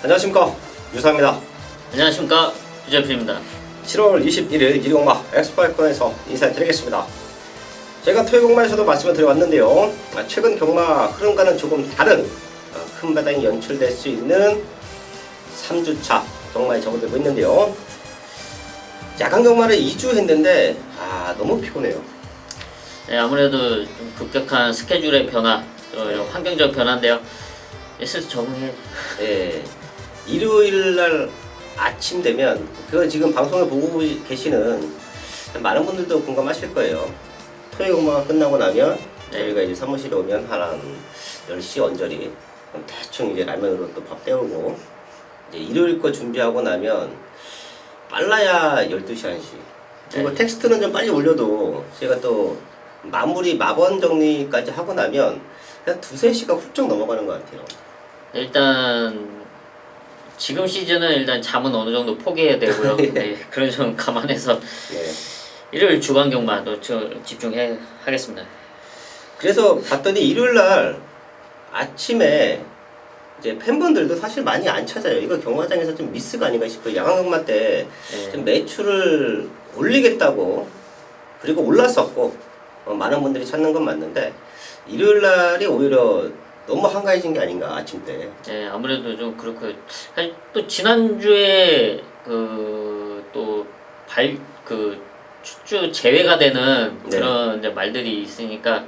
안녕하십니까, 유사입니다. 안녕하십니까, 유재필입니다. 7월 21일 일용마 엑스파이콘에서 인사드리겠습니다. 제가 토요공마에서도 말씀을 드려왔는데요, 최근 경마 흐름과는 조금 다른 큰 배당이 연출될 수 있는 3주차 경마에 접어들고 있는데요, 야간 경마를 2주 했는데 너무 피곤해요. 네, 아무래도 좀 급격한 스케줄의 변화, 또 이런 환경적 변화인데요. 슬슬 적응해. 네, 일요일날 아침 되면, 그거 지금 방송을 보고 계시는 많은 분들도 공감하실 거예요. 토요 경마가 끝나고 나면 저희가 이제 사무실에 오면 한 10시 언저리 대충 이제 라면으로 또 밥 때우고, 이제 일요일 거 준비하고 나면 빨라야 12시 1시. 그리고 텍스트는 좀 빨리 올려도 제가 또 마무리 마번 정리까지 하고 나면 한 2-3시가 훌쩍 넘어가는 것 같아요. 일단 지금 시즌은 일단 잠은 어느 정도 포기해야 되고요. 네, 그런 점 감안해서 일요일 주간 경마도 집중해 하겠습니다. 그래서 봤더니 일요일날 아침에 이제 팬분들도 사실 많이 안 찾아요. 이거 경마장에서 좀 미스가 아닌가 싶어요. 야간 경마 때 좀 매출을 올리겠다고, 그리고 올랐었고 많은 분들이 찾는 건 맞는데, 일요일날이 오히려 너무 한가해진 게 아닌가, 아침 때. 네, 아무래도 좀 그렇고, 사실 또 지난주에 추주 제외가 되는 그런 이제 말들이 있으니까,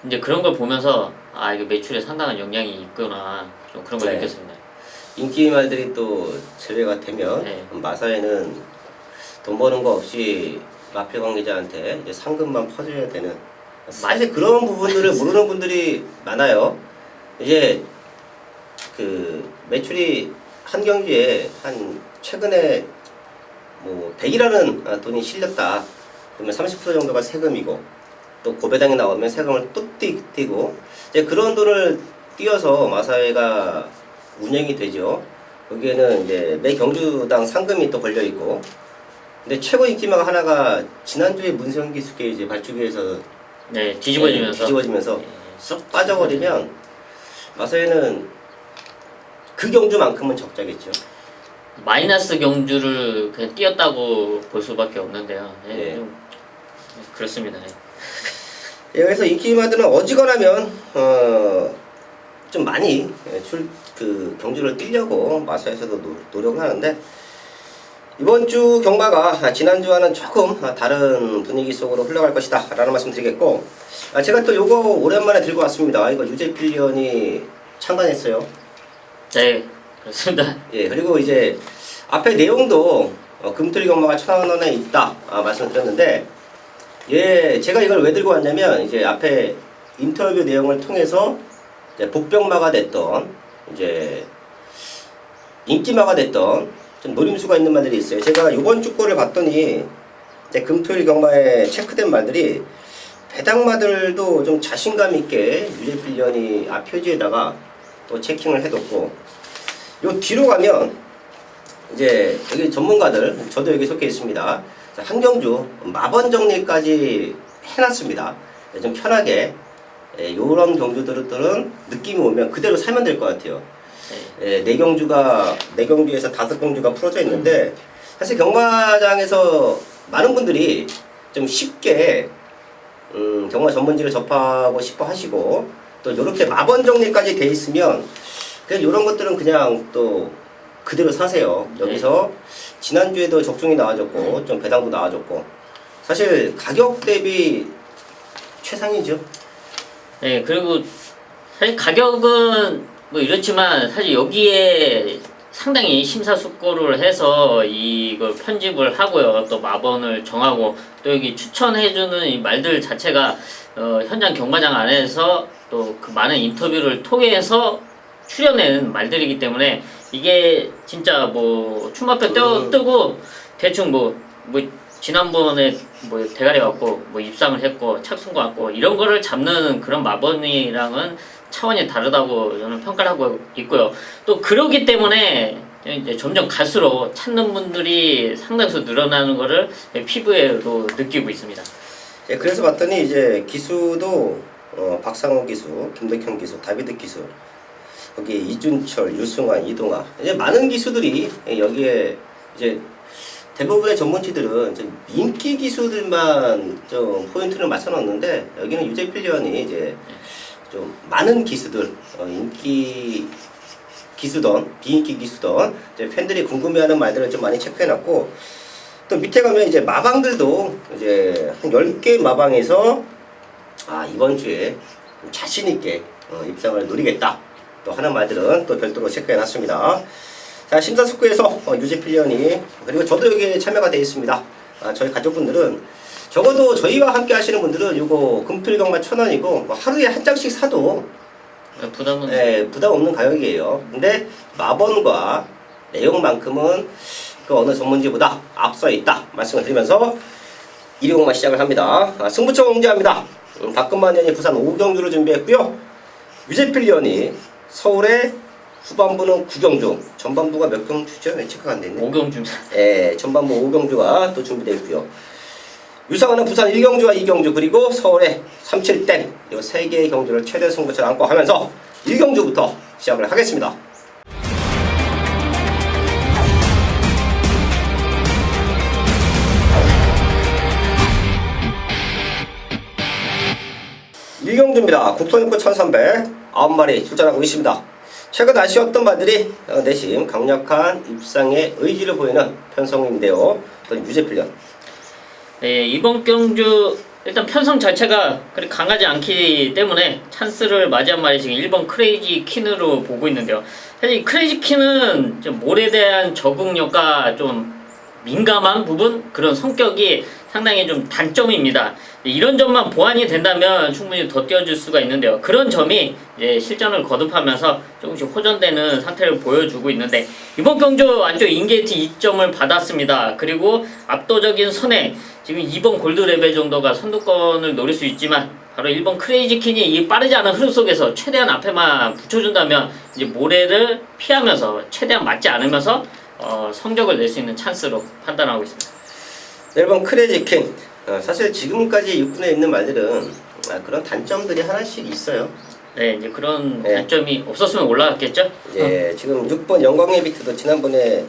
이제 그런 걸 보면서 이게 매출에 상당한 영향이 있구나, 좀 그런 걸 느꼈습니다. 인기 말들이 또 제외가 되면 마사에는 돈 버는 거 없이 마필 관계자한테 이제 상금만 퍼줘야 되는, 사실 그런 부분들을 모르는 분들이 많아요. 이제 그 매출이 한 경주에 한 최근에 뭐 100이라는 돈이 실렸다 그러면 30% 정도가 세금이고, 또 고배당이 나오면 세금을 또 띄고, 이제 그런 돈을 띄어서 마사회가 운영이 되죠. 여기에는 이제 매 경주당 상금이 또 걸려 있고, 근데 최고 인기마가 하나가 지난주에 문성기 수께 이제 발주기에서 뒤집어지면서 쏙 빠져버리면 마사회는 그 경주만큼은 적자겠죠. 마이너스 경주를 그냥 띄었다고 볼 수밖에 없는데요. 좀 그렇습니다. 그래서 인기마들은 어지간하면 좀 많이 경주를 뛰려고 마사에서도 노력을 하는데, 이번 주 경마가 지난주와는 조금 다른 분위기 속으로 흘러갈 것이다 라는 말씀 드리겠고, 제가 또 요거 오랜만에 들고 왔습니다. 이거 유재필위원이 창간했어요. 네, 그렇습니다. 그리고 이제 앞에 내용도 금토일 경마가 1,000원에 있다 말씀드렸는데, 제가 이걸 왜 들고 왔냐면, 이제 앞에 인터뷰 내용을 통해서 이제 복병마가 됐던, 이제 인기마가 됐던 좀 노림수가 있는 말들이 있어요. 제가 이번 주 거를 봤더니 이제 금토일 경마에 체크된 말들이, 배당마들도 좀 자신감 있게 유재필위원이 앞 표지에다가 또 체킹을 해뒀고, 요 뒤로 가면 이제 여기 전문가들, 저도 여기 속해 있습니다. 한 경주 마번 정리까지 해놨습니다. 좀 편하게 요런 경주들은 느낌이 오면 그대로 사면 될 것 같아요. 네 경주에서 5경주가 풀어져 있는데, 사실 경마장에서 많은 분들이 좀 쉽게 경마 전문지를 접하고 싶어 하시고, 또 요렇게 마번 정리까지 돼 있으면 그냥 요런 것들은 그냥 또 그대로 사세요. 여기서 지난주에도 적중이 나와줬고 좀 배당도 나와줬고, 사실 가격 대비 최상이죠. 네, 그리고 사실 가격은 뭐 이렇지만, 사실 여기에 상당히 심사숙고를 해서 이걸 편집을 하고요, 또 마번을 정하고, 또 여기 추천해주는 이 말들 자체가 현장 경마장 안에서 또 그 많은 인터뷰를 통해서 출연한 말들이기 때문에, 이게 진짜 뭐 춤앞에 뜨고 대충 뭐 지난번에 뭐 대가리 갖고 뭐 입상을 했고 착순 거 같고 이런 거를 잡는 그런 마번이랑은 차원이 다르다고 저는 평가를 하고 있고요. 또 그러기 때문에 이제 점점 갈수록 찾는 분들이 상당수 늘어나는 거를 피부에도 느끼고 있습니다. 그래서 봤더니 이제 기수도 박상호 기수, 김덕현 기수, 다비드 기수, 거기 이준철, 유승환, 이동아 이제 많은 기수들이 여기에 이제 대부분의 전문지들은 좀 인기 기수들만 좀 포인트를 맞춰 놓는데 여기는 유재필위원이 이제 좀 많은 기수들 인기 기수던 비인기 기수던 이제 팬들이 궁금해하는 말들을 좀 많이 체크해놨고 또 밑에 가면 이제 마방들도 이제 한 10개 마방에서 이번 주에 자신 있게 입상을 노리겠다 또 하는 말들은 또 별도로 체크해놨습니다. 자, 심사숙고해서 유재필위원이 그리고 저도 여기에 참여가 되어 있습니다. 저희 가족분들은 적어도 저희와 함께 하시는 분들은 요거 금토일경마 1,000원이고 뭐 하루에 한 장씩 사도 부담 없는 가격이에요. 근데 마번과 내용만큼은 그 어느 전문지보다 앞서 있다 말씀을 드리면서 1위공마 시작을 합니다. 승부처 공개합니다. 박근만 의원이 부산 5경주를 준비했고요. 유재필위원이 서울의 후반부는 9경주, 전반부가 몇 경주죠? 체크가 안 돼 있네. 5경주. 예, 전반부 5경주가 또 준비되어 있고요. 유상은은 부산 1경주와 2경주 그리고 서울의 37땡 이 3개의 경주를 최대 승부처를 안고 하면서 1경주부터 시작을 하겠습니다. 일경주입니다. 국토인구 1300 9마리 출전하고 있습니다. 최근 아쉬웠던 말들이 내심 강력한 입상의 의지를 보이는 편성인데요. 또는 유재필위원. 네, 이번 경주 일단 편성 자체가 그리 강하지 않기 때문에 찬스를 맞이한 말이 지금 1번 크레이지 퀸으로 보고 있는데요. 사실 이 크레이지 퀸은 좀 몰에 대한 적응력과 좀 민감한 부분 그런 성격이 상당히 좀 단점입니다. 이런 점만 보완이 된다면 충분히 더 뛰어줄 수가 있는데요. 그런 점이 이제 실전을 거듭하면서 조금씩 호전되는 상태를 보여주고 있는데 이번 경주 안쪽 인게이트 2점을 받았습니다. 그리고 압도적인 선행 지금 2번 골드레벨 정도가 선두권을 노릴 수 있지만 바로 1번 크레이지 퀸이 이 빠르지 않은 흐름 속에서 최대한 앞에만 붙여준다면 이제 모래를 피하면서 최대한 맞지 않으면서 성적을 낼 수 있는 찬스로 판단하고 있습니다. 1번 크레이지 퀸. 사실 지금까지 육군에 있는 말들은 그런 단점들이 하나씩 있어요. 네, 이제 그런 단점이 없었으면 올라갔겠죠? 예, 지금 6번 영광의 비트도 지난번에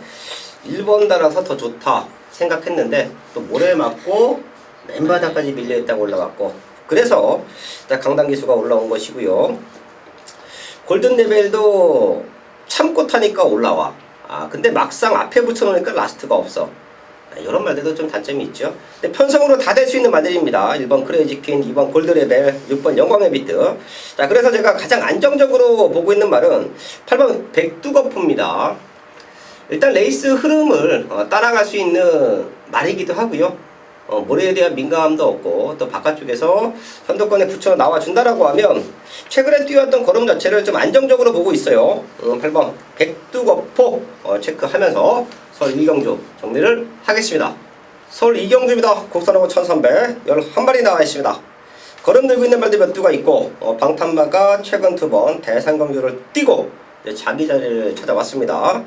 1번 달아서 더 좋다 생각했는데 또 모래 맞고 맨바닥까지 밀려있다가 올라갔고 그래서 강당 기수가 올라온 것이고요. 골든 레벨도 참고 타니까 올라와. 근데 막상 앞에 붙여놓으니까 라스트가 없어. 이런 말들도 좀 단점이 있죠. 근데 편성으로 다 될 수 있는 말들입니다. 1번 크레이지 퀸, 2번 골드레벨, 6번 영광의 비트. 자, 그래서 제가 가장 안정적으로 보고 있는 말은 8번 백두거프입니다. 일단 레이스 흐름을 따라갈 수 있는 말이기도 하고요. 모래에 대한 민감함도 없고 또 바깥쪽에서 선두권에 붙여 나와준다라고 하면 최근에 뛰었던 걸음 자체를 좀 안정적으로 보고 있어요. 8번 백두거포 체크하면서 서울 2경주 정리를 하겠습니다. 서울 2경주입니다. 국산하고 1300 11마리 나와 있습니다. 걸음 들고 있는 말들 몇 두가 있고 방탄마가 최근 2번 대상경주를 뛰고 자기 자리를 찾아왔습니다.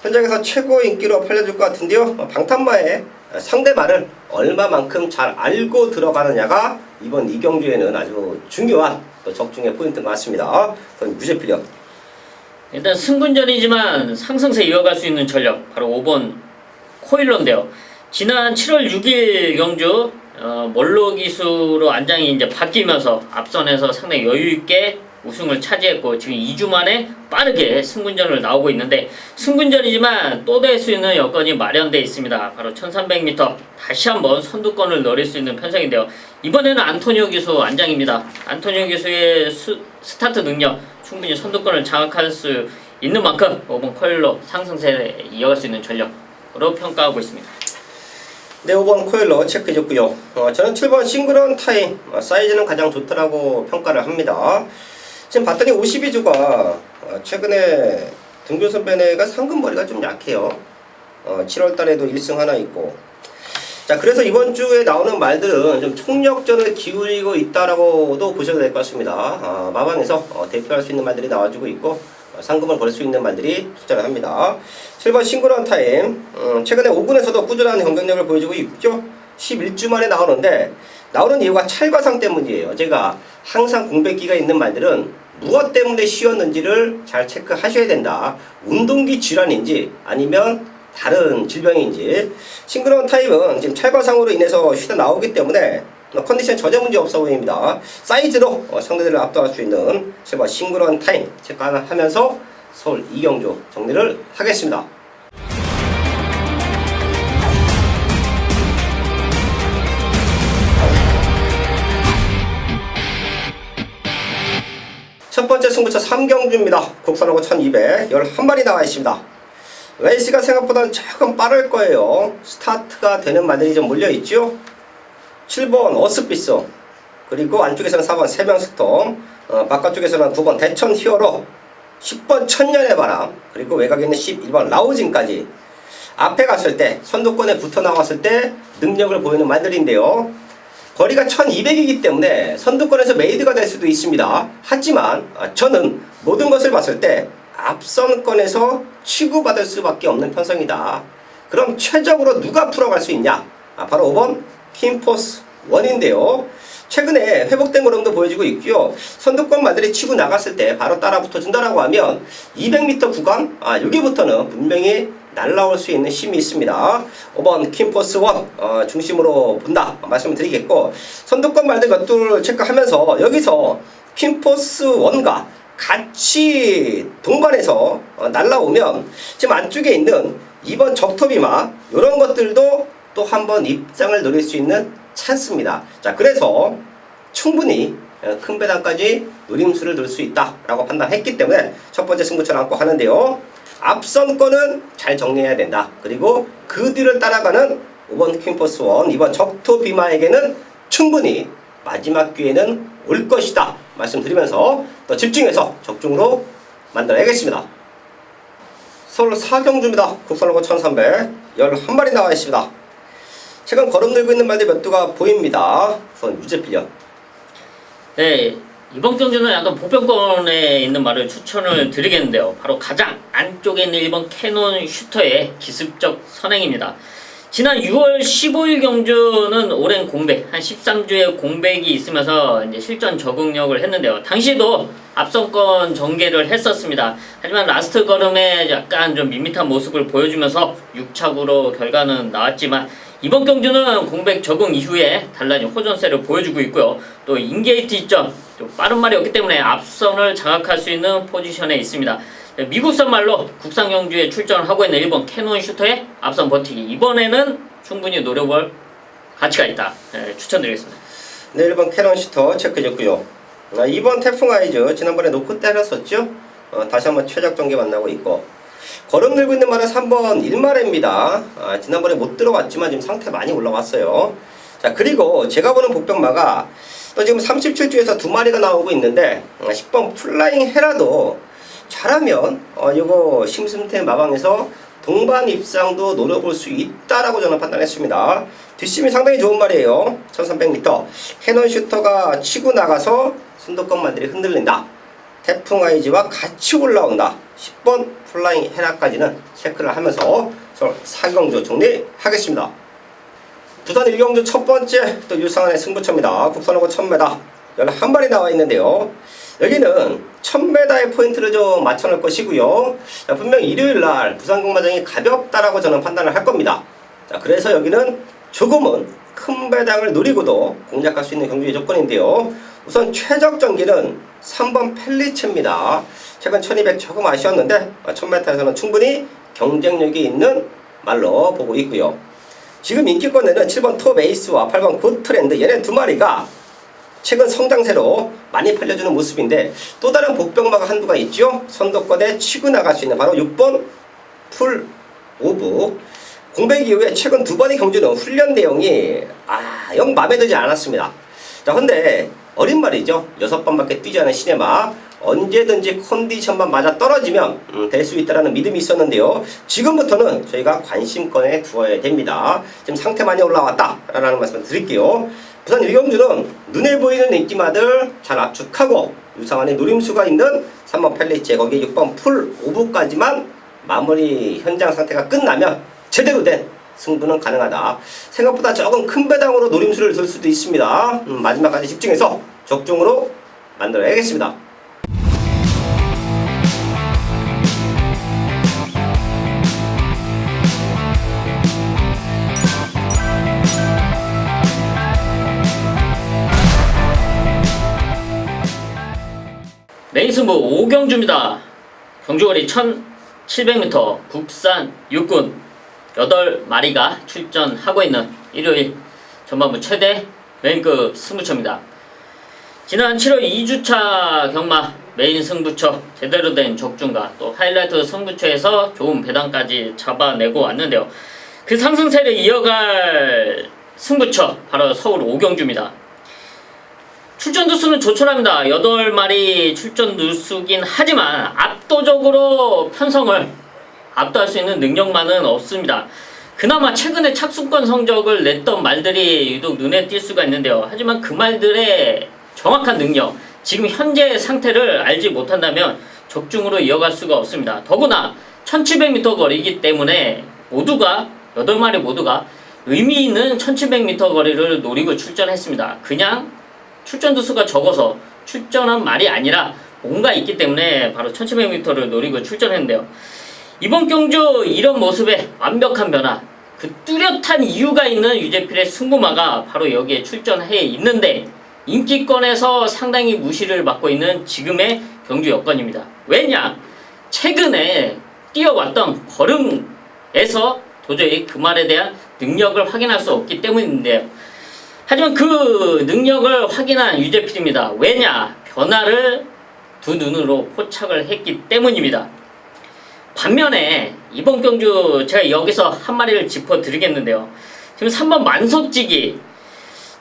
현장에서 최고 인기로 팔려줄 것 같은데요. 방탄마의 상대말을 얼마만큼 잘 알고 들어가느냐가 이번 2경주에는 아주 중요한 또 적중의 포인트인 것 같습니다. 그건 유재필위원. 일단 승분전이지만 상승세 이어갈 수 있는 전력 바로 5번 코일러인데요. 지난 7월 6일 경주 멀로 기수로 안장이 이제 바뀌면서 앞선에서 상당히 여유있게 우승을 차지했고 지금 2주 만에 빠르게 승분전을 나오고 있는데 승분전이지만 또 될 수 있는 여건이 마련되어 있습니다. 바로 1300m 다시 한번 선두권을 노릴 수 있는 편성인데요. 이번에는 안토니오 기수 안장입니다. 안토니오 기수의 스타트 능력 충분히 선두권을 장악할 수 있는 만큼 5번 코일러 상승세를 이어갈 수 있는 전력으로 평가하고 있습니다. 네, 5번 코일러 체크해줬고요. 저는 7번 싱글런 타임 사이즈는 가장 좋다라고 평가를 합니다. 지금 봤더니 52주가 최근에 등교선배네가 상금머리가 좀 약해요. 7월달에도 1승 하나 있고. 자, 그래서 이번 주에 나오는 말들은 좀 총력전을 기울이고 있다라고도 보셔도 될 것 같습니다. 마방에서 대표할 수 있는 말들이 나와주고 있고 상금을 걸 수 있는 말들이 투자를 합니다. 7번 싱글런 타임 최근에 5군에서도 꾸준한 경쟁력을 보여주고 있죠. 11주 만에 나오는데 나오는 이유가 찰과상 때문이에요. 제가 항상 공백기가 있는 말들은 무엇 때문에 쉬었는지를 잘 체크하셔야 된다. 운동기 질환인지 아니면 다른 질병인지. 싱그러운 타입은 지금 찰과상으로 인해서 쉬다 나오기 때문에 컨디션 전혀 문제 없어 보입니다. 사이즈로 상대들을 압도할 수 있는 실버 싱그러운 타임 체크하면서 서울 이경주 정리를 하겠습니다. 첫 번째 승부처 3경주입니다. 국산하고 1200 11마리 나와 있습니다. 레이스가 생각보다는 조금 빠를 거예요. 스타트가 되는 말들이 좀 몰려있죠. 7번 어스피스, 그리고 안쪽에서는 4번 세명스톰, 바깥쪽에서는 9번 대천 히어로, 10번 천년의 바람, 그리고 외곽에 있는 11번 라우진까지 앞에 갔을 때 선두권에 붙어 나왔을 때 능력을 보이는 말들인데요. 거리가 1200이기 때문에 선두권에서 메이드가 될 수도 있습니다. 하지만 저는 모든 것을 봤을 때 앞선권에서 치고받을 수밖에 없는 편성이다. 그럼 최적으로 누가 풀어갈 수 있냐? 바로 5번 킴포스 1인데요. 최근에 회복된 걸음도 보여주고 있고요. 선두권 말들이 치고 나갔을 때 바로 따라 붙어준다라고 하면 200m 구간, 여기부터는 분명히 날라올 수 있는 힘이 있습니다. 5번 킴포스 1 중심으로 본다 말씀을 드리겠고, 선두권 말들 것들을 체크하면서 여기서 킴포스 1과 같이 동반해서 날라오면 지금 안쪽에 있는 2번 적토비마 이런 것들도 또 한 번 입장을 노릴 수 있는 찬스입니다. 자, 그래서 충분히 큰 배당까지 노림수를 둘 수 있다라고 판단했기 때문에 첫 번째 승부처를 안고 하는데요. 앞선권은 잘 정리해야 된다. 그리고 그 뒤를 따라가는 5번 킹포스 1, 2번 적토비마에게는 충분히 마지막 기회는 올 것이다 말씀드리면서 또 집중해서 적중으로 만들어야겠습니다. 서울 4경주입니다. 국산로고 1300 11마리 나와 있습니다. 최근 걸음 들고 있는 말들 몇 두가 보입니다. 우선 유제필련. 네, 이번 경주는 약간 보편권에 있는 말을 추천을 드리겠는데요. 바로 가장 안쪽에 있는 1번 캐논 슈터의 기습적 선행입니다. 지난 6월 15일 경주는 오랜 공백, 한 13주의 공백이 있으면서 이제 실전 적응력을 했는데요. 당시에도 앞선권 전개를 했었습니다. 하지만 라스트 걸음에 약간 좀 밋밋한 모습을 보여주면서 6착으로 결과는 나왔지만 이번 경주는 공백 적응 이후에 단란히 호전세를 보여주고 있고요. 또 인게이트 이점, 또 빠른 말이었기 때문에 앞선을 장악할 수 있는 포지션에 있습니다. 미국산 말로 국산 경주에 출전을 하고 있는 1번 캐논 슈터의 앞선 버티기, 이번에는 충분히 노려볼 가치가 있다. 추천드리겠습니다. 네, 1번 캐논 슈터 체크해줬고요. 2번 태풍 아이즈 지난번에 놓고 때렸었죠. 다시 한번 최적 전개 만나고 있고, 걸음 들고 있는 말은 3번 일마레입니다. 지난번에 못 들어왔지만 지금 상태 많이 올라왔어요. 자, 그리고 제가 보는 복병마가 또 지금 37주에서 2마리가 나오고 있는데 10번 플라잉 헤라도 잘하면 이거 심승태 마방에서 동반 입상도 노려볼 수 있다라고 저는 판단했습니다. 뒷심이 상당히 좋은 말이에요. 1300m 캐논 슈터가 치고 나가서 선두권 말들이 흔들린다. 태풍 아이즈와 같이 올라온다. 10번 플라잉 헤라까지는 체크를 하면서 서울 4경주 정리하겠습니다. 부산 1경주 첫 번째 또 유상한의 승부처입니다. 국산하고 1000m 11마리 나와 있는데요. 여기는 1000m의 포인트를 좀 맞춰놓을 것이고요. 자, 분명 일요일날 부산 공마장이 가볍다라고 저는 판단을 할 겁니다. 자, 그래서 여기는 조금은 큰 배당을 노리고도 공략할 수 있는 경주의 조건인데요. 우선 최적 전기는 3번 펠리체입니다. 최근 1200 조금 아쉬웠는데 1000m에서는 충분히 경쟁력이 있는 말로 보고 있고요. 지금 인기권에는 7번 톱 에이스와 8번 굿 트렌드, 얘네 두 마리가 최근 성장세로 많이 팔려주는 모습인데 또 다른 복병마가 한두가 있죠. 선두권에 치고 나갈 수 있는 바로 6번 풀 오브. 공백 이후에 최근 두 번의 경주는 훈련 내용이 영 마음에 들지 않았습니다. 자, 근데 어린 말이죠. 6번밖에 뛰지 않은 시네마, 언제든지 컨디션만 맞아 떨어지면 될 수 있다는 믿음이 있었는데요. 지금부터는 저희가 관심권에 두어야 됩니다. 지금 상태 많이 올라왔다라는 말씀을 드릴게요. 부산 1경주는 눈에 보이는 인기마들 잘 압축하고 유상한의 노림수가 있는 3번 펠리체, 거기에 6번 풀 오브까지만 마무리 현장 상태가 끝나면 제대로 된 승부는 가능하다. 생각보다 조금 큰 배당으로 노림수를 둘 수도 있습니다. 마지막까지 집중해서 적중으로 만들어야겠습니다. 메인 승부 5경주입니다. 경주거리 1700m 국산 육군 8마리가 출전하고 있는 일요일 전반부 최대 메인급 승부처입니다. 지난 7월 2주차 경마 메인 승부처 제대로 된 적중과 또 하이라이트 승부처에서 좋은 배당까지 잡아내고 왔는데요. 그 상승세를 이어갈 승부처 바로 서울 5경주입니다. 출전 두수는 조촐합니다. 8마리 출전 두수긴 하지만 압도적으로 편성을 압도할 수 있는 능력만은 없습니다. 그나마 최근에 착순권 성적을 냈던 말들이 유독 눈에 띌 수가 있는데요. 하지만 그 말들의 정확한 능력, 지금 현재의 상태를 알지 못한다면 적중으로 이어갈 수가 없습니다. 더구나 1700m 거리이기 때문에 8마리 모두가 의미 있는 1700m 거리를 노리고 출전했습니다. 그냥 출전 두수가 적어서 출전한 말이 아니라 뭔가 있기 때문에 바로 1700m를 노리고 출전했는데요. 이번 경주 이런 모습의 완벽한 변화, 그 뚜렷한 이유가 있는 유재필의 승부마가 바로 여기에 출전해 있는데 인기권에서 상당히 무시를 받고 있는 지금의 경주 여건입니다. 왜냐? 최근에 뛰어왔던 걸음에서 도저히 그 말에 대한 능력을 확인할 수 없기 때문인데요. 하지만 그 능력을 확인한 유재필입니다. 왜냐? 변화를 두 눈으로 포착을 했기 때문입니다. 반면에 이번 경주 제가 여기서 한 마리를 짚어드리겠는데요. 지금 3번 만석지기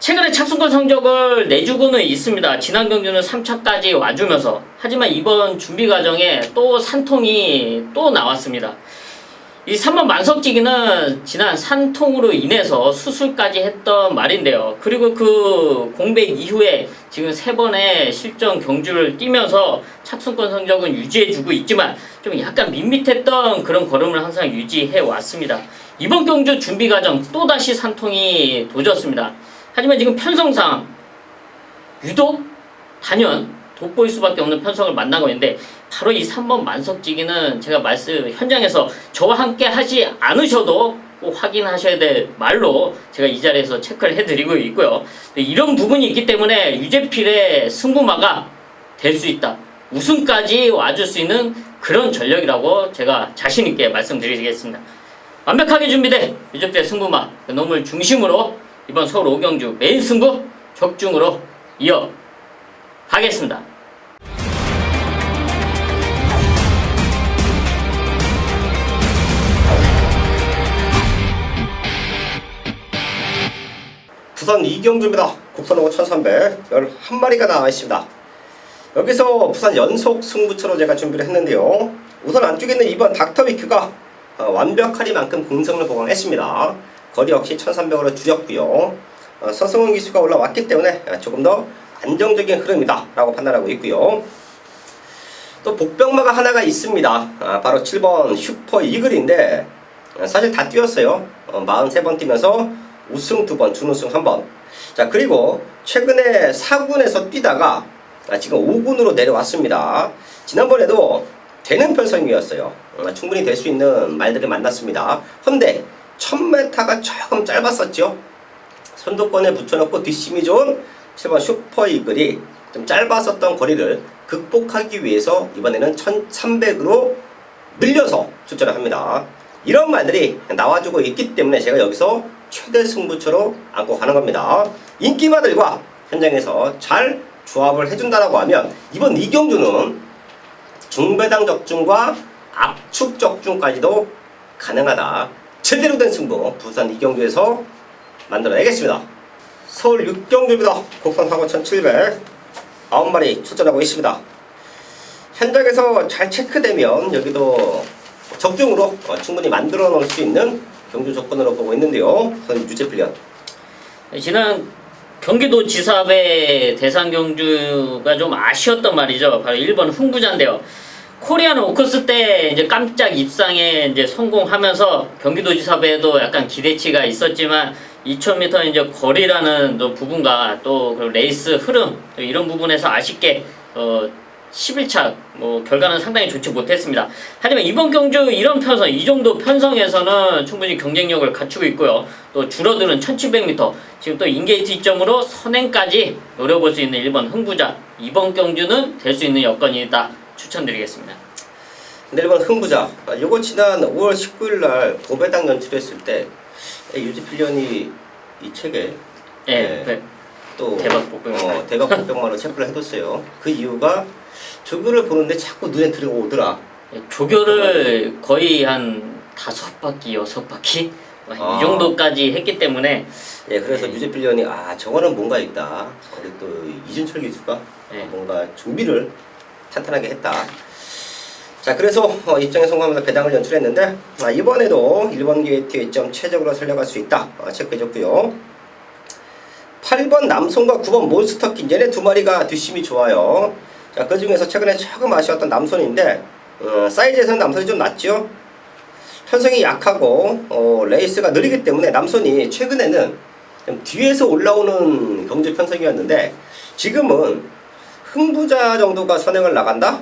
최근에 착순권 성적을 내주고는 있습니다. 지난 경주는 3차까지 와주면서. 하지만 이번 준비 과정에 또 산통이 또 나왔습니다. 이 3번 만석지기는 지난 산통으로 인해서 수술까지 했던 말인데요. 그리고 그 공백 이후에 지금 3번의 실전 경주를 뛰면서 착순권 성적은 유지해주고 있지만 좀 약간 밋밋했던 그런 걸음을 항상 유지해 왔습니다. 이번 경주 준비 과정 또다시 산통이 도졌습니다. 하지만 지금 편성상 유독 단연 돋보일 수밖에 없는 편성을 만나고 있는데 바로 이 3번 만석지기는 제가 현장에서 저와 함께 하지 않으셔도 꼭 확인하셔야 될 말로 제가 이 자리에서 체크를 해드리고 있고요. 이런 부분이 있기 때문에 유재필의 승부마가 될 수 있다. 우승까지 와줄 수 있는 그런 전력이라고 제가 자신있게 말씀드리겠습니다. 완벽하게 준비된 유재필의 승부마 그 놈을 중심으로 이번 서울 5경주 메인 승부 적중으로 이어가겠습니다. 부산 2경주입니다. 국선호고 1300 11마리가 나와 있습니다. 여기서 부산 연속 승부처로 제가 준비를 했는데요. 우선 안쪽에 있는 2번 닥터위크가 완벽하리만큼 공성을 보강했습니다. 거리 역시 1300으로 줄였고요. 서승훈 기수가 올라왔기 때문에 조금 더 안정적인 흐름이다 라고 판단하고 있고요. 또 복병마가 하나가 있습니다. 바로 7번 슈퍼 이글인데 사실 다 뛰었어요. 43번 뛰면서 우승 2번, 준우승 1번. 자, 그리고 최근에 4군에서 뛰다가 지금 5군으로 내려왔습니다. 지난번에도 되는 편성이었어요. 충분히 될 수 있는 말들을 만났습니다. 헌데 1000m가 조금 짧았었죠. 선두권에 붙여놓고 뒷심이 좋은 7번 슈퍼 이글이 좀 짧았었던 거리를 극복하기 위해서 이번에는 1300으로 늘려서 출전을 합니다. 이런 말들이 나와주고 있기 때문에 제가 여기서 최대 승부처로 안고 가는 겁니다. 인기마들과 현장에서 잘 조합을 해준다라고 하면 이번 2경주는 중배당 적중과 압축 적중까지도 가능하다. 제대로 된 승부 부산 2경주에서 만들어내겠습니다. 서울 6경주입니다. 국산 사고 1700 9마리 출전하고 있습니다. 현장에서 잘 체크되면 여기도 적중으로 충분히 만들어 놓을 수 있는 경주 조건으로 보고 있는데요. 유재필련 지난 경기도지사배 대상 경주가 좀 아쉬웠던 말이죠. 바로 1번 흥부자인데요. 코리안 오커스 때 이제 깜짝 입상에 이제 성공하면서 경기도지사배에도 약간 기대치가 있었지만 2000m 이제 거리라는 또 부분과 또 그 레이스 흐름 이런 부분에서 아쉽게 11차 뭐 결과는 상당히 좋지 못했습니다. 하지만 이번 경주 이런 편성, 이 정도 편성에서는 충분히 경쟁력을 갖추고 있고요. 또 줄어드는 1700m, 지금 또 인게이트 이점으로 선행까지 노려볼 수 있는 1번 흥부자, 이번 경주는 될 수 있는 여건이 있다 추천드리겠습니다. 근데 1번 흥부자, 요거 지난 5월 19일 날 고배당 연출했을 때 유지필련이 이 책에 네, 또 대박 복병. 대박 복병만으로 체크를 해뒀어요. 그 이유가 조교를 보는데 자꾸 눈에 들어오더라. 조교를 거의 한 5바퀴, 6바퀴 이 정도까지 했기 때문에 그래서 유지필련이 저거는 뭔가 있다. 우리 또 이준철 기수가 뭔가 준비를 탄탄하게 했다. 자, 그래서 입장에 성공하면서 배당을 연출했는데 이번에도 1번 게이트의 이점 최적으로 살려갈 수 있다 체크해줬고요. 8번 남손과 9번 몬스터킨, 얘네 두 마리가 뒷심이 좋아요. 자, 그 중에서 최근에 조금 아쉬웠던 남손인데 사이즈에서는 남손이 좀 낫죠. 편성이 약하고 레이스가 느리기 때문에 남손이 최근에는 좀 뒤에서 올라오는 경주 편성이었는데 지금은 흥부자 정도가 선행을 나간다?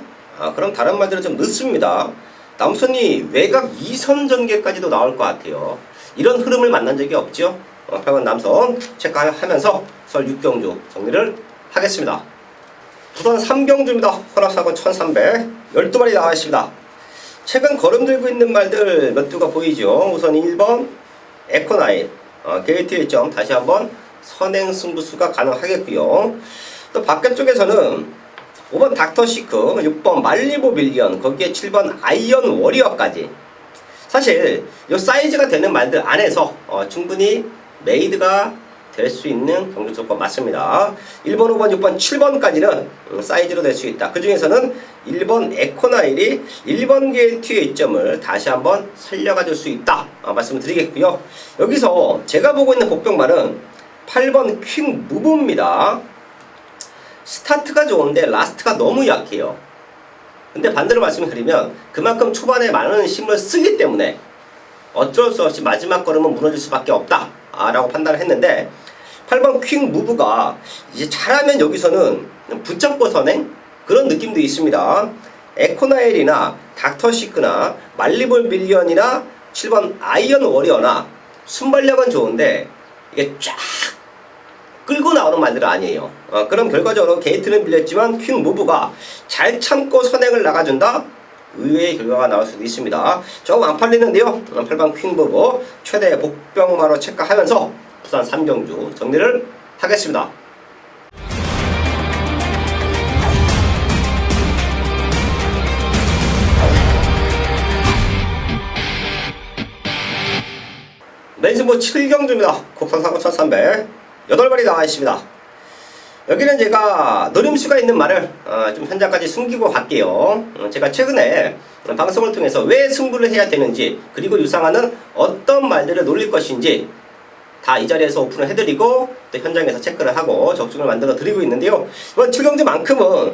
그럼 다른 말대로 좀 늦습니다. 남손이 외곽 2선 전개까지도 나올 것 같아요. 이런 흐름을 만난 적이 없죠. 8번 남손 체크하면서 설 6경주 정리를 하겠습니다. 부산 3경주입니다. 혼합사고 1300 12마리 나와 있습니다. 최근 걸음 들고 있는 말들 몇 두가 보이죠. 우선 1번 에코나일 게이트 1점 다시 한번 선행 승부수가 가능하겠고요. 또 바깥쪽에서는 5번 닥터시크, 6번 말리보 빌리언, 거기에 7번 아이언 워리어까지 사실 이 사이즈가 되는 말들 안에서 충분히 메이드가 될 수 있는 경주 조건 맞습니다. 1번, 5번, 6번, 7번까지는 사이즈로 될 수 있다. 그 중에서는 1번 에코나일이 1번 게이트의 이점을 다시 한번 살려가 줄 수 있다 말씀을 드리겠고요. 여기서 제가 보고 있는 복병말은 8번 퀸 무브입니다. 스타트가 좋은데 라스트가 너무 약해요. 근데 반대로 말씀을 드리면 그만큼 초반에 많은 힘을 쓰기 때문에 어쩔 수 없이 마지막 걸음은 무너질 수밖에 없다 라고 판단을 했는데 8번 퀸 무브가 이제 잘하면 여기서는 붙잡고 선행 그런 느낌도 있습니다. 에코나일이나 닥터시크나 말리볼 빌리언이나 7번 아이언 워리어나 순발력은 좋은데 이게 쫙 끌고 나오는 말들은 아니에요. 그럼 결과적으로 게이트는 빌렸지만 퀸 무브가 잘 참고 선행을 나가준다? 의외의 결과가 나올 수도 있습니다. 조금 안 팔리는데요. 8번 퀸 무브 최대 복병마로 체크하면서 부산 3경주 정리를 하겠습니다. 레이스모 7경주입니다. 국산 사고 1300 8마리 나와 있습니다. 여기는 제가 노림수가 있는 말을 좀 현장까지 숨기고 갈게요. 제가 최근에 방송을 통해서 왜 승부를 해야 되는지 그리고 유상하는 어떤 말들을 노릴 것인지 다 이 자리에서 오픈을 해드리고 또 현장에서 체크를 하고 적중을 만들어 드리고 있는데요. 이번 7경주만큼은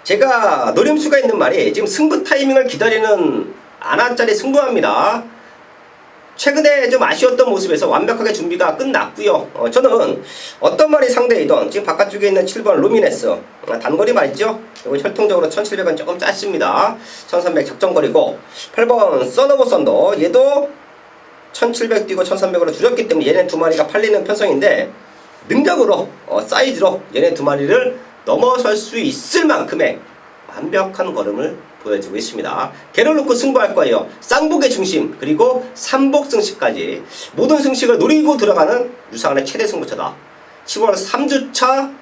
제가 노림수가 있는 말이 지금 승부 타이밍을 기다리는 안한짜리 승부합니다. 최근에 좀 아쉬웠던 모습에서 완벽하게 준비가 끝났고요. 저는 어떤 말이 상대이던 지금 바깥쪽에 있는 7번 루미네스 단거리 말이죠. 이거 혈통적으로 1700은 조금 짧습니다. 1300 적정거리고 8번 써너버 썬더 얘도 1700 뛰고 1300으로 줄였기 때문에 얘네 두 마리가 팔리는 편성인데 능력으로 사이즈로 얘네 두 마리를 넘어설 수 있을 만큼의 완벽한 걸음을 보여주고 있습니다. 개를 놓고 승부할 거예요. 쌍복의 중심 그리고 삼복 승식까지 모든 승식을 노리고 들어가는 유상한의 최대 승부처다. 10월 3주차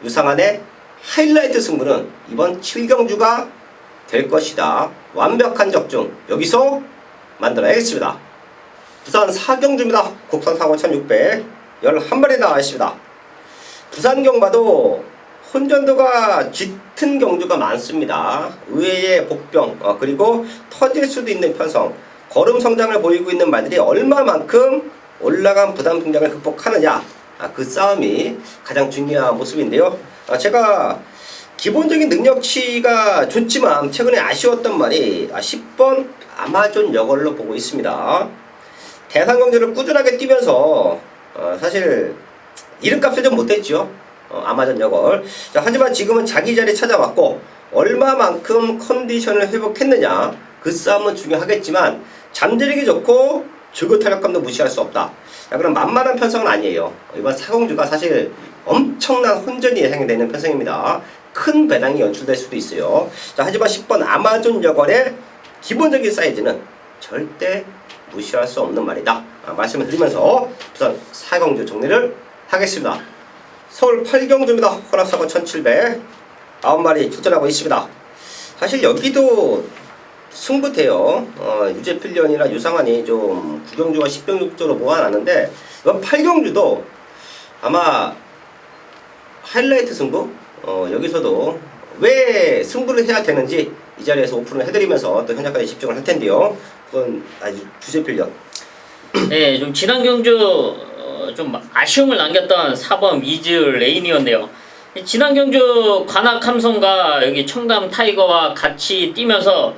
유상한의 하이라이트 승부는 이번 7경주가 될 것이다. 완벽한 적중 여기서 만들어야겠습니다. 부산 4경주입니다. 국산 사고 1600 11마리 나와 있습니다. 부산 경마도 혼전도가 짙은 경주가 많습니다. 의외의 복병 그리고 터질 수도 있는 편성 걸음 성장을 보이고 있는 말들이 얼마만큼 올라간 부담 풍장을 극복하느냐 그 싸움이 가장 중요한 모습인데요. 제가 기본적인 능력치가 좋지만 최근에 아쉬웠던 말이 10번 아마존 여걸로 보고 있습니다. 대상경주를 꾸준하게 뛰면서 사실 이름값을 좀 못했죠. 아마존 여걸. 자, 하지만 지금은 자기 자리 찾아왔고 얼마만큼 컨디션을 회복했느냐 그 싸움은 중요하겠지만 잠재력이 좋고 주거 타격감도 무시할 수 없다. 자, 그럼 만만한 편성은 아니에요. 이번 사공주가 사실 엄청난 혼전이 예상이 되는 편성입니다. 큰 배당이 연출될 수도 있어요. 자, 하지만 10번 아마존 여관의 기본적인 사이즈는 절대 무시할 수 없는 말이다. 말씀을 드리면서 우선 사공주 정리를 하겠습니다. 서울 8경주입니다. 혼합사고 1700 9마리 출전하고 있습니다. 사실 여기도 승부돼요. 유재필련이나 유상환이 좀 9경주와 10경주로 모아놨는데 이건 8경주도 아마 하이라이트 승부 여기서도 왜 승부를 해야 되는지 이 자리에서 오픈을 해드리면서 또 현장까지 집중을 할 텐데요. 그건 아주 유재필련. 네, 좀 지난 경주 좀 아쉬움을 남겼던 4번 위즈 레인이었네요. 지난 경주 관악 함성과 여기 청담 타이거와 같이 뛰면서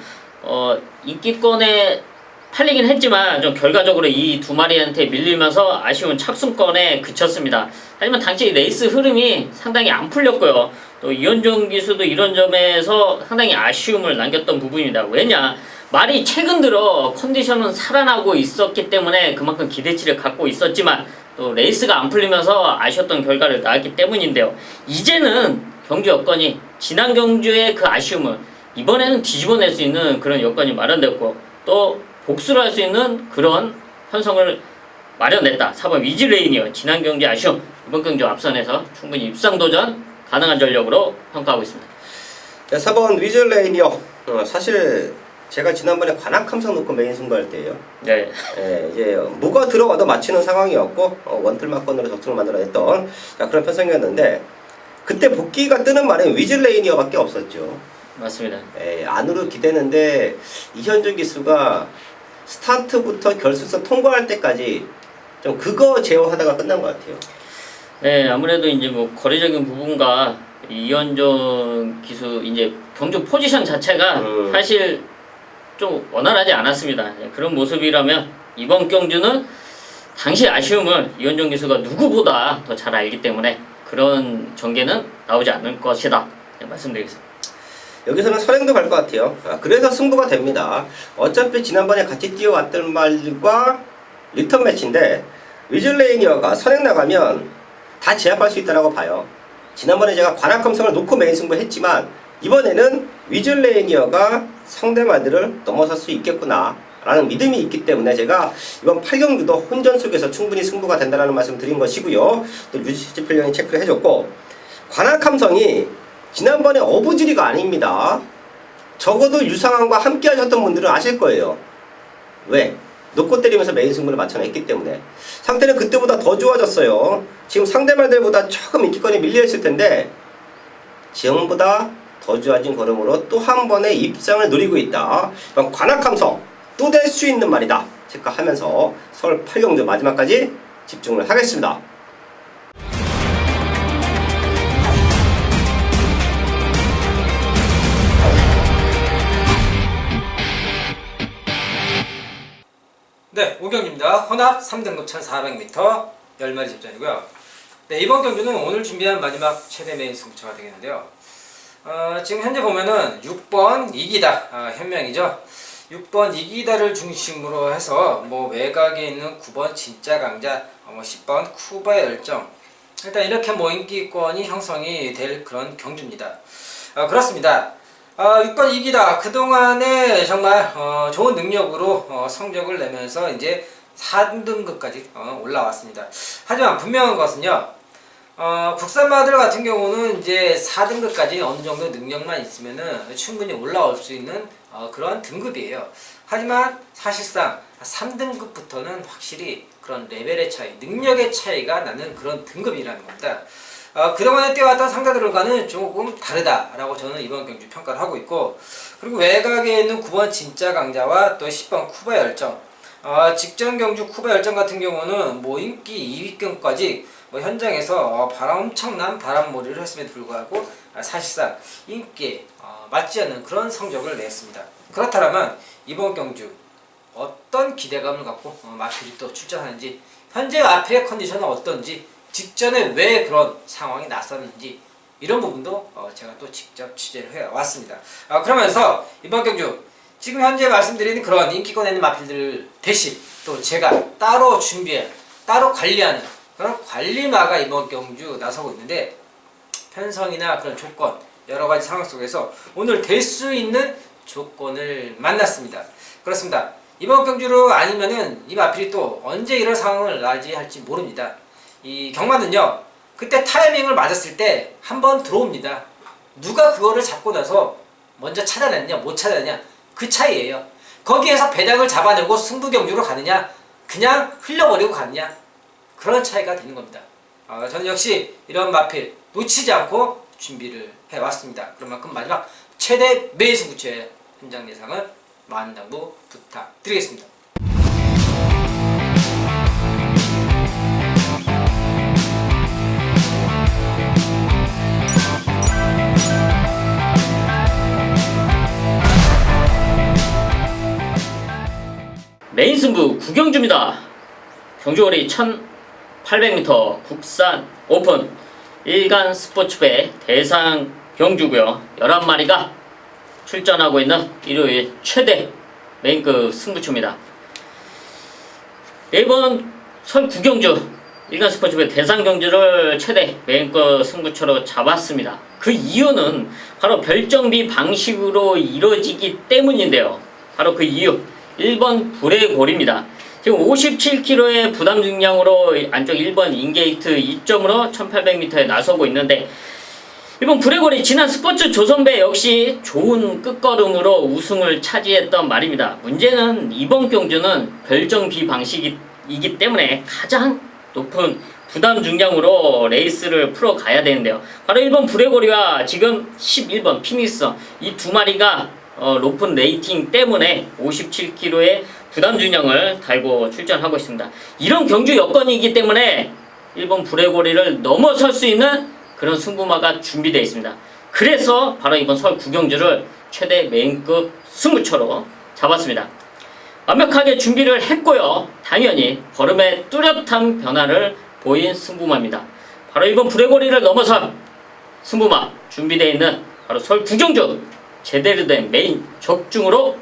인기권에 팔리긴 했지만 좀 결과적으로 이 두 마리한테 밀리면서 아쉬운 착순권에 그쳤습니다. 하지만 당시 레이스 흐름이 상당히 안 풀렸고요. 또 이현종 기수도 이런 점에서 상당히 아쉬움을 남겼던 부분입니다. 왜냐? 말이 최근 들어 컨디션은 살아나고 있었기 때문에 그만큼 기대치를 갖고 있었지만 또 레이스가 안 풀리면서 아쉬웠던 결과를 낳았기 때문인데요. 이제는 경주 여건이 지난 경주의 그 아쉬움을 이번에는 뒤집어낼 수 있는 그런 여건이 마련됐고 또 복수를 할 수 있는 그런 편성을 마련했다. 4번 위즈레인이요. 지난 경주 아쉬움, 이번 경주 앞선에서 충분히 입상도전 가능한 전력으로 평가하고 있습니다. 네, 4번 위즈레인이요. 사실 제가 지난번에 관악 함성 놓고 메인 승부할 때예요. 네. 이제 뭐가 들어와도 맞히는 상황이었고 원틀마건으로 적중을 만들어냈던 그런 편성이었는데 그때 복귀가 뜨는 말은 위즐레이니어밖에 없었죠. 맞습니다. 안으로 기대는데 이현준 기수가 스타트부터 결승선 통과할 때까지 좀 그거 제어하다가 끝난 것 같아요. 네, 아무래도 이제 뭐 거리적인 부분과 이현종 기수 이제 경주 포지션 자체가 사실 좀 원활하지 않았습니다. 그런 모습이라면 이번 경주는 당시 아쉬움을 이현종 기수가 누구보다 더 잘 알기 때문에 그런 전개는 나오지 않을 것이다. 말씀드리겠습니다. 여기서는 선행도 갈 것 같아요. 그래서 승부가 됩니다. 어차피 지난번에 같이 뛰어왔던 말과 리턴 매치인데 위즐레이니어가 선행 나가면 다 제압할 수 있다고 봐요. 지난번에 제가 관악함성을 놓고 메인 승부했지만 이번에는 위즐레이니어가 상대말들을 넘어설 수 있겠구나 라는 믿음이 있기 때문에 제가 이번 8경주도 혼전 속에서 충분히 승부가 된다는 말씀 드린 것이고요. 또 유지필련이 체크를 해줬고 관악함성이 지난번에 어부지리가 아닙니다. 적어도 유상환과 함께 하셨던 분들은 아실 거예요. 왜? 놓고 때리면서 메인 승부를 맞춰냈기 때문에 상태는 그때보다 더 좋아졌어요. 지금 상대말들보다 조금 인기권이 밀려있을 텐데 지금보다 더 좋아진 걸음으로 또 한 번의 입상을 노리고 있다. 관악함성 또 될 수 있는 말이다. 체크하면서 서울 8경주 마지막까지 집중을 하겠습니다. 네, 오경주입니다. 혼합 3등급 1400m 10마리 집전이고요. 네, 이번 경주는 오늘 준비한 마지막 최대 메인 승부처가 되겠는데요. 지금 현재 보면은 6번 이기다 현명이죠. 6번 이기다를 중심으로 해서 뭐 외곽에 있는 9번 진짜 강자, 10번 쿠바의 열정, 일단 이렇게 뭐 인기권이 형성이 될 그런 경주입니다. 그렇습니다. 6번 이기다 그동안에 정말 좋은 능력으로 성적을 내면서 이제 4등급까지 올라왔습니다. 하지만 분명한 것은요, 국산마들 같은 경우는 이제 4등급까지 어느 정도 능력만 있으면은 충분히 올라올 수 있는 그런 등급이에요. 하지만 사실상 3등급부터는 확실히 그런 레벨의 차이, 능력의 차이가 나는 그런 등급이라는 겁니다. 그동안에 뛰어왔던 상대들과는 조금 다르다라고 저는 이번 경주 평가를 하고 있고, 그리고 외곽에 있는 9번 진짜 강자와 또 10번 쿠바 열정, 직전 경주 쿠바 열정 같은 경우는 뭐 인기 2위권까지 뭐 현장에서 엄청난 바람몰이를 했음에도 불구하고 사실상 인기에 맞지 않는 그런 성적을 냈습니다. 그렇다면 이번 경주 어떤 기대감을 갖고 마필이 또 출전하는지, 현재 마필의 컨디션은 어떤지, 직전에 왜 그런 상황이 났었는지 이런 부분도 제가 또 직접 취재를 해왔습니다. 그러면서 이번 경주 지금 현재 말씀드리는 그런 인기권 있는 마필들 대신 또 제가 따로 준비해 따로 관리하는 그런 관리마가 이번 경주 나서고 있는데, 편성이나 그런 조건 여러 가지 상황 속에서 오늘 될 수 있는 조건을 만났습니다. 그렇습니다. 이번 경주로 아니면은 이 마필이 또 언제 이런 상황을 맞이할지 모릅니다. 이 경마는요, 그때 타이밍을 맞았을 때 한 번 들어옵니다. 누가 그거를 잡고 나서 먼저 찾아냈냐 못 찾아냈냐 그 차이예요. 거기에서 배당을 잡아내고 승부 경주로 가느냐 그냥 흘려버리고 가느냐, 그런 차이가 되는 겁니다. 저는 역시 이런 마필 놓치지 않고 준비를 해왔습니다. 그런 만큼 마지막 최대 매일 승부처의 현장 예상을 만당부 부탁드리겠습니다. 메인 승부 구경주입니다. 경주거리 1800m 국산 오픈 일간 스포츠배 대상 경주고요. 11마리가 출전하고 있는 일요일 최대 메인급 승부처입니다. 이번 설 구경주 일간 스포츠배 대상 경주를 최대 메인급 승부처로 잡았습니다. 그 이유는 바로 별정비 방식으로 이루어지기 때문인데요. 바로 그 이유, 1번 불의 골입니다. 지금 57kg의 부담 중량으로 안쪽 1번 인게이트 2점으로 1800m에 나서고 있는데, 이번 불의 골이 지난 스포츠 조선배 역시 좋은 끝걸음으로 우승을 차지했던 말입니다. 문제는 이번 경주는 별정비 방식이기 때문에 가장 높은 부담 중량으로 레이스를 풀어가야 되는데요. 바로 1번 불의 골이와 지금 11번 피닉스, 이 두 마리가 높은 레이팅 때문에 57kg의 부담 중량을 달고 출전하고 있습니다. 이런 경주 여건이기 때문에 1번 불의 고리를 넘어설 수 있는 그런 승부마가 준비되어 있습니다. 그래서 바로 이번 설 구경주를 최대 메인급 승부처로 잡았습니다. 완벽하게 준비를 했고요. 당연히 걸음의 뚜렷한 변화를 보인 승부마입니다. 바로 이번 불의 고리를 넘어선 승부마 준비되어 있는 바로 설 구경주 제대로 된 메인 적중으로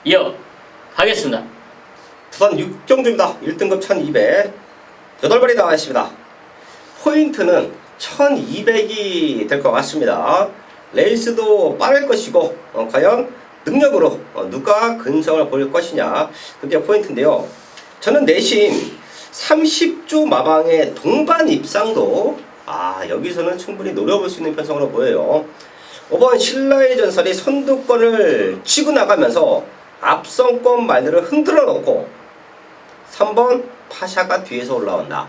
이어가겠습니다. 부산 6경주입니다. 1등급 1200 8마리 나와 있습니다. 포인트는 1200이 될 것 같습니다. 레이스도 빠를 것이고 과연 능력으로 누가 근성을 보일 것이냐, 그게 포인트인데요. 저는 내심 30조 마방의 동반 입상도 여기서는 충분히 노려볼 수 있는 편성으로 보여요. 5번 신라의 전설이 선두권을 치고 나가면서 앞선권 말들을 흔들어 놓고 3번 파샤가 뒤에서 올라온다.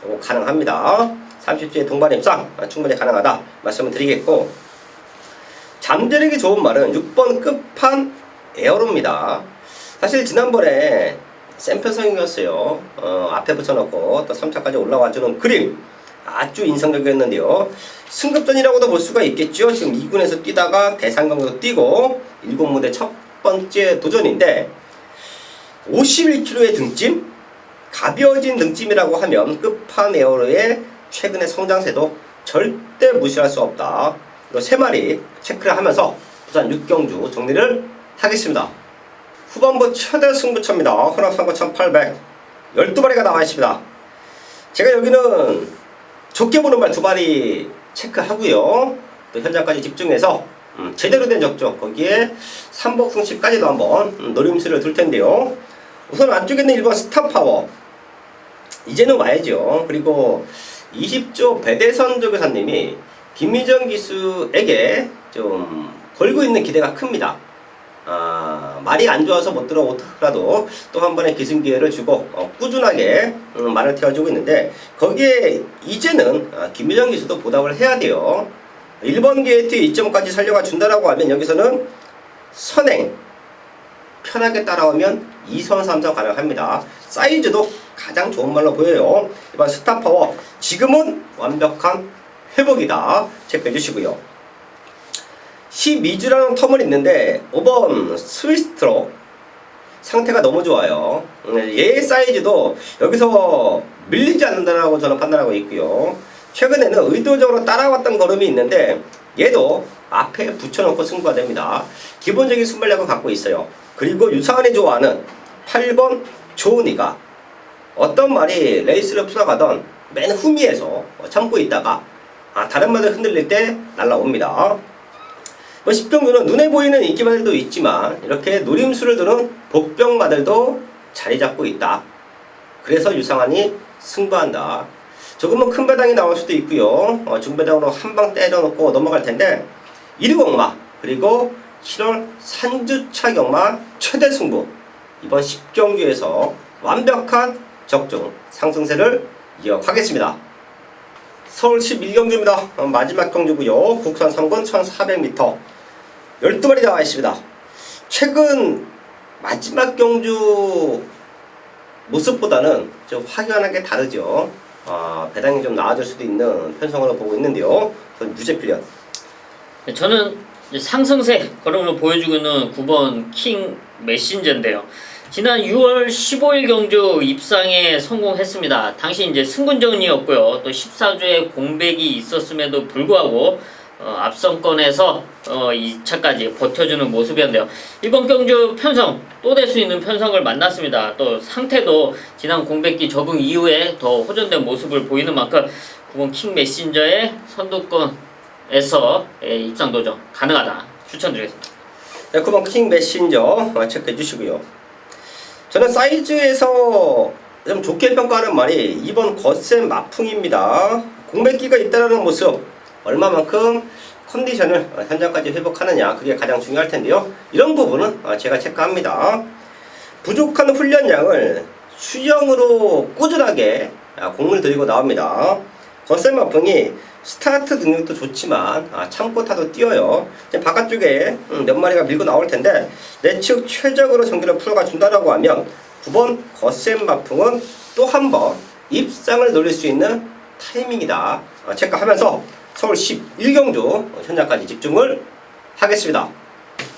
이거 가능합니다. 30주의 동반 입상 충분히 가능하다 말씀을 드리겠고, 잠재력이 좋은 말은 6번 끝판 에어로입니다. 사실 지난번에 센 편성이었어요. 앞에 붙여놓고 또 3차까지 올라와주는 그림 아주 인상적이었는데요. 승급전이라고도 볼 수가 있겠죠. 지금 2군에서 뛰다가 대상경도 뛰고 7무대 첫 번째 도전인데, 51kg의 등짐, 가벼워진 등짐이라고 하면 끝판 에어로의 최근의 성장세도 절대 무시할 수 없다. 그리고 3마리 체크를 하면서 부산 6경주 정리를 하겠습니다. 후반부 최대 승부처입니다. 혼합상고 1800 12마리가 나와 있습니다. 제가 여기는 좋게 보는 말 2마리 체크하고요. 또 현장까지 집중해서 제대로 된 적중, 거기에 삼복승식까지도 한번 노림수를 둘 텐데요. 우선 안쪽에 있는 1번 스타파워 이제는 와야죠. 그리고 20조 배대선 조교사님이 김미정 기수에게 좀 걸고 있는 기대가 큽니다. 말이 안 좋아서 못 들어오더라도 또 한 번의 기승 기회를 주고 꾸준하게 말을 태워주고 있는데, 거기에 이제는 김미정 기수도 보답을 해야 돼요. 1번 게이트 2점까지 살려가 준다라고 하면 여기서는 선행 편하게 따라오면 2선 3선 가능합니다. 사이즈도 가장 좋은 말로 보여요. 이번 스타파워 지금은 완벽한 회복이다 체크해 주시고요. 12주라는 텀은 있는데 5번 스위스트로 상태가 너무 좋아요. 얘의 사이즈도 여기서 밀리지 않는다라고 저는 판단하고 있고요. 최근에는 의도적으로 따라왔던 걸음이 있는데 얘도 앞에 붙여놓고 승부가 됩니다. 기본적인 순발력을 갖고 있어요. 그리고 유상한이 좋아하는 8번 조은이가 어떤 말이 레이스를 풀어가던 맨 후미에서 참고 있다가 다른 말들 흔들릴 때 날라옵니다. 10경주는 눈에 보이는 인기마들도 있지만 이렇게 노림수를 두는 복병마들도 자리 잡고 있다. 그래서 유상한이 승부한다. 조금은 큰 배당이 나올 수도 있고요. 중배당으로 한 방 때려놓고 넘어갈 텐데 1위공마 그리고 7월 산주차 경마 최대 승부 이번 10경주에서 완벽한 적중 상승세를 이어가겠습니다. 서울 11경주입니다. 마지막 경주고요. 국산 3권 1400m 12마리 나와 있습니다. 최근 마지막 경주 모습보다는 좀 확연하게 다르죠. 배당이 좀 나아질 수도 있는 편성으로 보고 있는데요. 그건 유재필련. 저는 이제 상승세 걸음으로 보여주고 있는 9번 킹 메신저인데요. 지난 6월 15일 경주 입상에 성공했습니다. 당시 이제 승군전이었고요. 또 14주에 공백이 있었음에도 불구하고 앞선권에서 2차까지 버텨주는 모습이었는데요. 이번 경주 편성 또 될 수 있는 편성을 만났습니다. 또 상태도 지난 공백기 적응 이후에 더 호전된 모습을 보이는 만큼 9번 킹 메신저의 선두권에서 입상 도전 가능하다 추천드리겠습니다. 네, 9번 킹 메신저 체크해 주시고요. 저는 사이즈에서 좀 좋게 평가하는 말이 2번 거센 마풍입니다. 공백기가 있다는 모습 얼마만큼 컨디션을 현장까지 회복하느냐 그게 가장 중요할 텐데요. 이런 부분은 제가 체크합니다. 부족한 훈련량을 수영으로 꾸준하게 공을 들이고 나옵니다. 거센 마풍이 스타트 능력도 좋지만 참고 타도 뛰어요. 지금 바깥쪽에 몇 마리가 밀고 나올 텐데 내측 최적으로 전기를 풀어가 준다라고 하면 9번 거센 마풍은 또 한 번 입상을 노릴 수 있는 타이밍이다. 체크하면서 서울 11경주 현장까지 집중을 하겠습니다.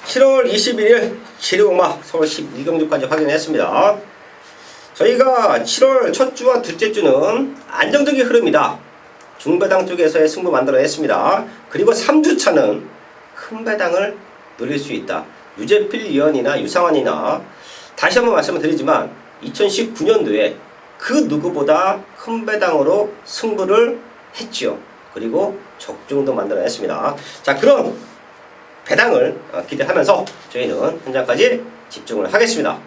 7월 21일 지리공마 서울 11경주까지 확인했습니다. 저희가 7월 첫 주와 둘째 주는 안정적인 흐름이다. 중배당 쪽에서의 승부 만들어냈습니다. 그리고 3주차는 큰 배당을 노릴 수 있다. 유재필 위원이나 유상환이나 다시 한번 말씀을 드리지만 2019년도에 그 누구보다 큰 배당으로 승부를 했지요. 그리고 적중도 만들어냈습니다. 자, 그런 배당을 기대하면서 저희는 현장까지 집중을 하겠습니다.